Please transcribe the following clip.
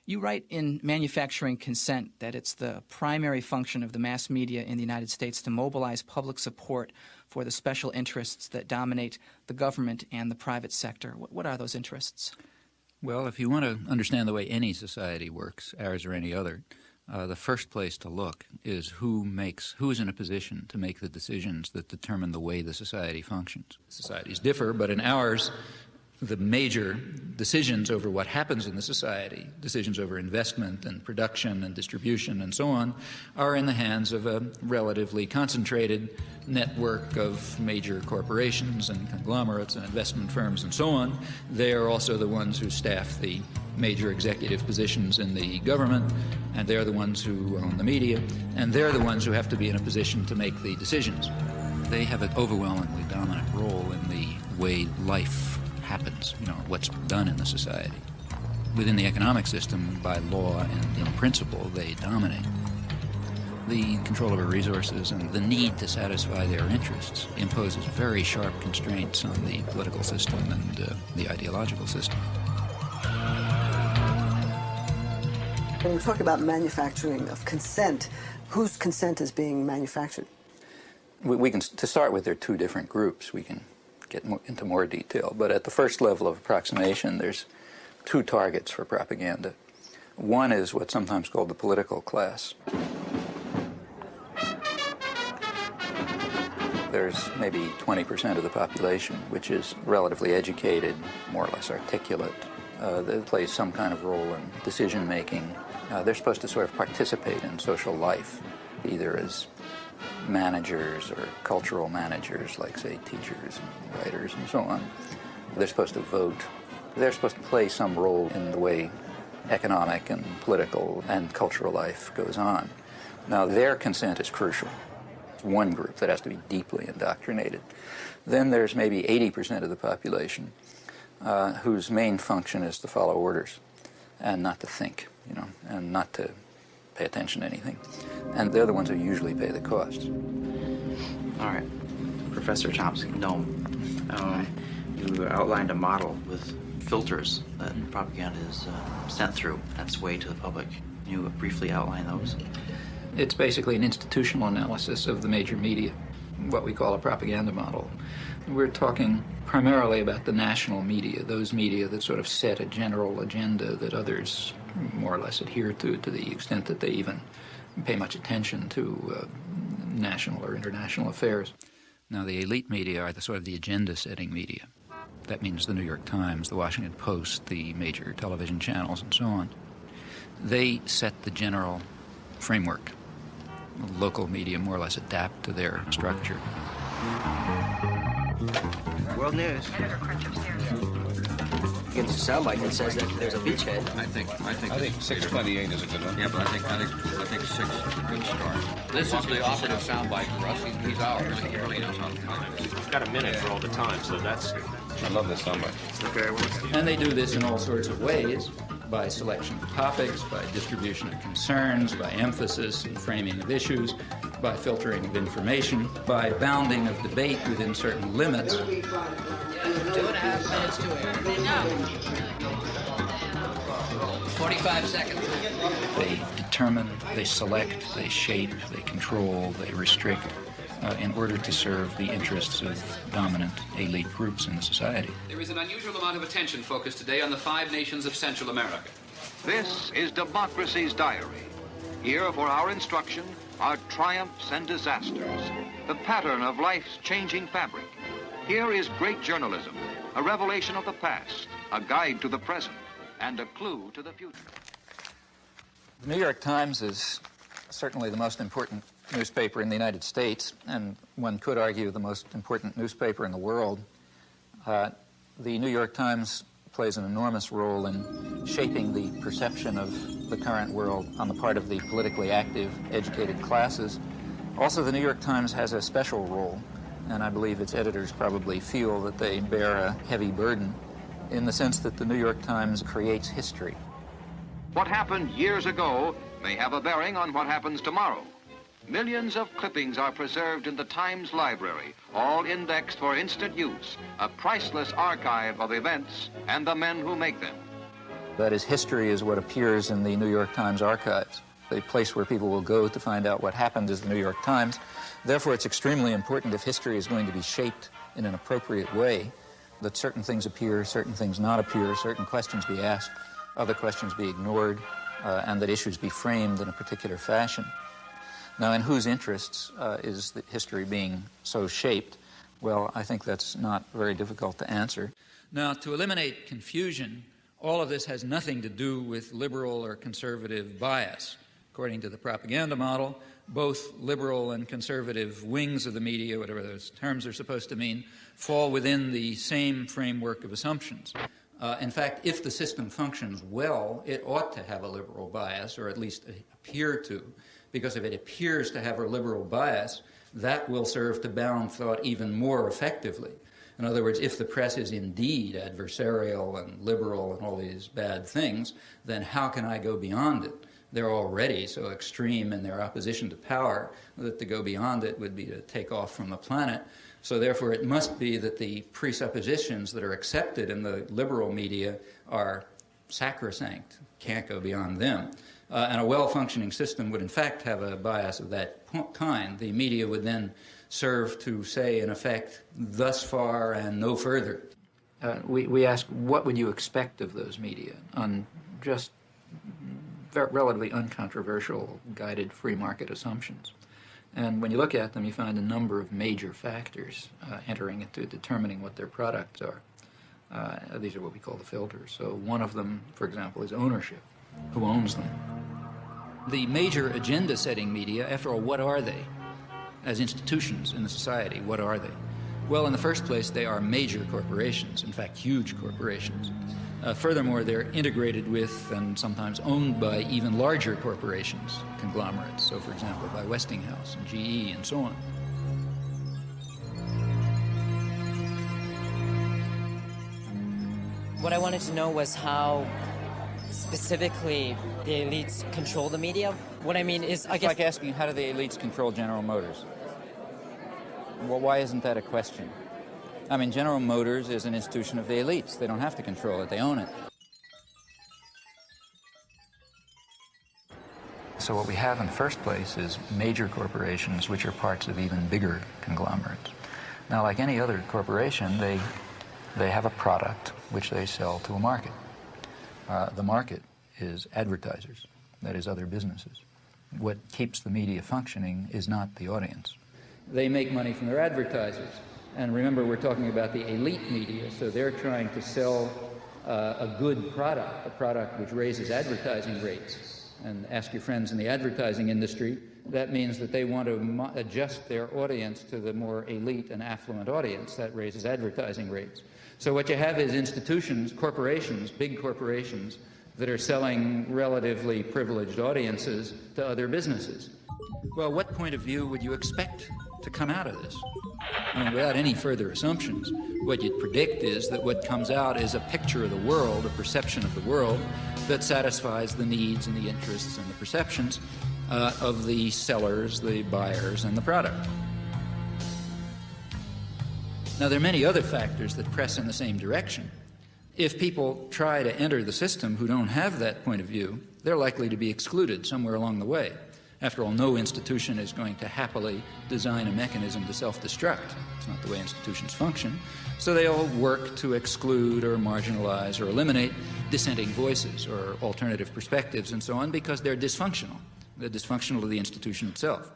You write in Manufacturing Consent that it's the primary function of the mass media in the United States to mobilize public support for the special interests that dominate the government and the private sector. What are those interests? Well, if you want to understand the way any society works, ours or any other, the first place to look is who's in a position to make the decisions that determine the way the society functions. Societies differ, but in ours, the major decisions over what happens in the society, decisions over investment and production and distribution and so on, are in the hands of a relatively concentrated network of major corporations and conglomerates and investment firms and so on. They are also the ones who staff the major executive positions in the government, and they're the ones who own the media, and they're the ones who have to be in a position to make the decisions. They have an overwhelmingly dominant role in the way life happens, what's done in the society. Within the economic system, by law and in principle, they dominate. The control over resources and the need to satisfy their interests imposes very sharp constraints on the political system and the ideological system. When you talk about manufacturing of consent, whose consent is being manufactured? We can, to start with, there are two different groups. We can get into more detail, but at the first level of approximation, there's two targets for propaganda. One is what's sometimes called the political class. There's maybe 20% of the population which is relatively educated, more or less articulate. They play some kind of role in decision-making. They're supposed to sort of participate in social life, either as managers or cultural managers, like, say, teachers and writers and so on. They're supposed to vote. They're supposed to play some role in the way economic and political and cultural life goes on. Now, their consent is crucial. It's one group that has to be deeply indoctrinated. Then there's maybe 80% of the population whose main function is to follow orders and not to think, and not to pay attention to anything. And they're the ones who usually pay the costs. All right. Professor Chomsky, Noam, you outlined a model with filters that propaganda is sent through. That's way to the public. Can you briefly outline those? It's basically an institutional analysis of the major media, what we call a propaganda model. We're talking primarily about the national media, those media that sort of set a general agenda that others more or less adhere to the extent that they even pay much attention to national or international affairs. Now, the elite media are the sort of the agenda-setting media. That means the New York Times, the Washington Post, the major television channels, and so on. They set the general framework. Local media more or less adapt to their structure. World News. Begins to sound like it says that there's a beachhead. I think 628 is a good one. Yeah, but I think 6 is a good start. This is the operative soundbite for us. He's ours. He really knows how to time it. We've got a minute for all the time, so that's... I love this soundbite. Okay. And they do this in all sorts of ways, by selection of topics, by distribution of concerns, by emphasis and framing of issues, by filtering of information, by bounding of debate within certain limits. 2.5 minutes to air. 45 seconds. They determine, they select, they shape, they control, they restrict in order to serve the interests of dominant elite groups in the society. There is an unusual amount of attention focused today on the 5 nations of Central America. This is Democracy's Diary. Here for our instruction are triumphs and disasters, the pattern of life's changing fabric. Here is great journalism, a revelation of the past, a guide to the present, and a clue to the future. The New York Times is certainly the most important newspaper in the United States, and one could argue the most important newspaper in the world. The New York Times plays an enormous role in shaping the perception of the current world on the part of the politically active, educated classes. Also, the New York Times has a special role, and I believe its editors probably feel that they bear a heavy burden in the sense that the New York Times creates history. What happened years ago may have a bearing on what happens tomorrow. Millions of clippings are preserved in the Times library, all indexed for instant use, a priceless archive of events and the men who make them. That is, history is what appears in the New York Times archives, the place where people will go to find out what happened is the New York Times. Therefore, it's extremely important, if history is going to be shaped in an appropriate way, that certain things appear, certain things not appear, certain questions be asked, other questions be ignored, and that issues be framed in a particular fashion. Now, in whose interests is the history being so shaped? Well, I think that's not very difficult to answer. Now, to eliminate confusion, all of this has nothing to do with liberal or conservative bias. According to the propaganda model, both liberal and conservative wings of the media, whatever those terms are supposed to mean, fall within the same framework of assumptions. In fact, if the system functions well, it ought to have a liberal bias, or at least appear to, because if it appears to have a liberal bias, that will serve to bound thought even more effectively. In other words, if the press is indeed adversarial and liberal and all these bad things, then how can I go beyond it? They're already so extreme in their opposition to power that to go beyond it would be to take off from the planet. So therefore, it must be that the presuppositions that are accepted in the liberal media are sacrosanct, can't go beyond them. And a well-functioning system would in fact have a bias of that kind. The media would then serve to say, in effect, thus far and no further. We ask, what would you expect of those media on just relatively uncontroversial, guided free market assumptions? And when you look at them, you find a number of major factors entering into determining what their products are. These are what we call the filters. So one of them, for example, is ownership. Who owns them? The major agenda-setting media, after all, what are they? As institutions in the society, what are they? Well, in the first place, they are major corporations, in fact, huge corporations. Furthermore, they're integrated with and sometimes owned by even larger corporations, conglomerates, so for example, by Westinghouse and GE and so on. What I wanted to know was how specifically the elites control the media. What I mean is, I guess... It's like asking, how do the elites control General Motors? Well, why isn't that a question? I mean, General Motors is an institution of the elites. They don't have to control it. They own it. So what we have in the first place is major corporations which are parts of even bigger conglomerates. Now, like any other corporation, they have a product which they sell to a market. The market is advertisers, that is, other businesses. What keeps the media functioning is not the audience. They make money from their advertisers. And remember, we're talking about the elite media, so they're trying to sell a good product, a product which raises advertising rates. And ask your friends in the advertising industry, that means that they want to adjust their audience to the more elite and affluent audience. That raises advertising rates. So what you have is institutions, corporations, big corporations, that are selling relatively privileged audiences to other businesses. Well, what point of view would you expect to come out of this? I mean, without any further assumptions, what you'd predict is that what comes out is a picture of the world, a perception of the world, that satisfies the needs and the interests and the perceptions of the sellers, the buyers, and the product. Now, there are many other factors that press in the same direction. If people try to enter the system who don't have that point of view, they're likely to be excluded somewhere along the way. After all, no institution is going to happily design a mechanism to self-destruct. It's not the way institutions function. So they all work to exclude or marginalize or eliminate dissenting voices or alternative perspectives and so on because they're dysfunctional. They're dysfunctional to the institution itself.